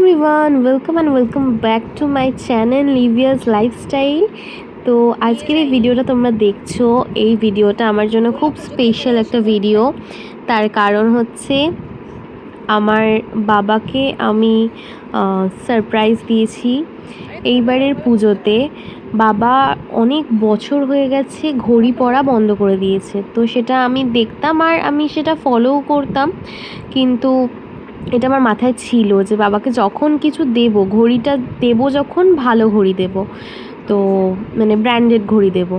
Everyone, welcome back to my channel Livia's Lifestyle. তো আজকের এই ভিডিওটা তোমরা দেখছো, এই ভিডিওটা আমার জন্য খুব স্পেশাল একটা ভিডিও। তার কারণ হচ্ছে আমার বাবাকে আমি সারপ্রাইজ দিয়েছি এইবারের পুজোতে। বাবা অনেক বছর হয়ে গেছে ঘড়ি পরা বন্ধ করে দিয়েছে, তো সেটা আমি দেখতাম আর আমি সেটা ফলোও করতাম, কিন্তু এটা আমার মাথায় ছিল যে বাবাকে যখন কিছু দেব, ঘড়িটা দেব যখন ভালো ঘড়ি দেব, তো মানে ব্র্যান্ডেড ঘড়ি দেব।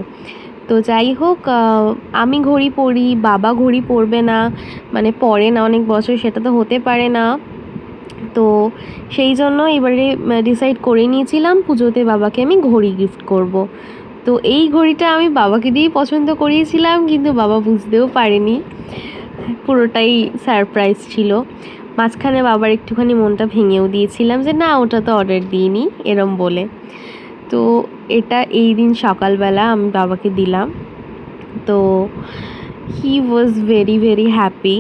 তো যাই হোক, আমি ঘড়ি পরি, বাবা ঘড়ি পরবে না, মানে পরে না অনেক বছর, সেটা তো হতে পারে না। তো সেই জন্য এবারে ডিসাইড করে নিয়েছিলাম পুজোতে বাবাকে আমি ঘড়ি গিফট করব। তো এই ঘড়িটা আমি বাবাকে দিয়েই পছন্দ করিয়েছিলাম, কিন্তু বাবা বুঝতেও পারেনি, পুরোটাই সারপ্রাইজ ছিল। মাঝখানে বাবার একটুখানি মনটা ভেঙেও দিয়েছিলাম যে না, ওটা তো অর্ডার দিইনি এরম বলে। তো এটা এই দিন সকালবেলা আমি বাবাকে দিলাম, তো হি ওয়াজ ভেরি ভেরি হ্যাপি।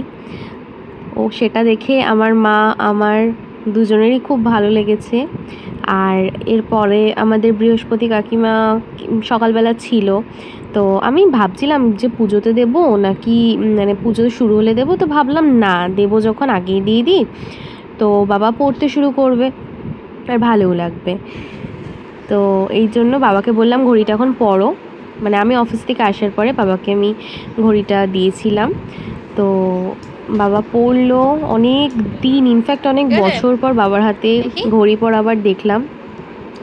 ও সেটা দেখে আমার মা আমার দুজনেরই খুব ভালো লেগেছে। আর এরপরে আমাদের বৃহস্পতি কাকিমা সকালবেলা ছিল, তো আমি ভাবছিলাম যে পুজোতে দেব নাকি মানে পুজো শুরু হলে দেবো, তো ভাবলাম না, দেবো যখন আগেই দিয়ে দিই, তো বাবা পড়তে শুরু করবে আর ভালোও লাগবে। তো এই জন্য বাবাকে বললাম ঘড়িটা এখন পরো, মানে আমি অফিস থেকে আসার পরে বাবাকে আমি ঘড়িটা দিয়েছিলাম। তো বাবা পরলো অনেক দিন, ইনফ্যাক্ট অনেক বছর পর বাবার হাতে ঘড়ি পরা আবার দেখলাম।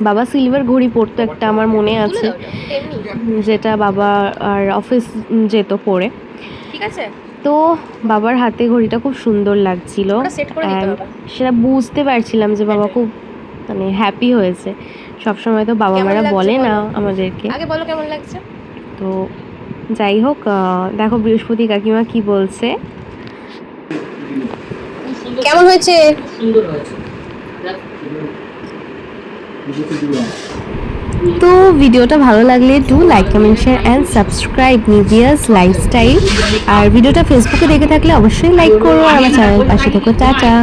বাবা সিলভার ঘড়ি পরতো একটা, আমার মনে আছে, যেটা বাবা আর অফিস যেত পরে। ঠিক আছে, তো বাবার হাতে ঘড়িটা খুব সুন্দর লাগছিল, সেটা বুঝতে পারছিলাম যে বাবা খুব মানে হ্যাপি হয়েছে। সবসময় তো বাবা মারা বলে না আমাদেরকে। আগে বলো কেমন লাগছে। তো যাই হোক, দেখো বৃহস্পতি কাকিমা কি বলছে। কেমন হয়েছে? তো ভিডিওটা ভালো লাগলে do like, comment, share and subscribe Nivia's Lifestyle. আর ভিডিওটা ফেসবুকে দেখে থাকলে অবশ্যই লাইক করো, আর আমার চ্যানেল পাশে থেকো। টাটা।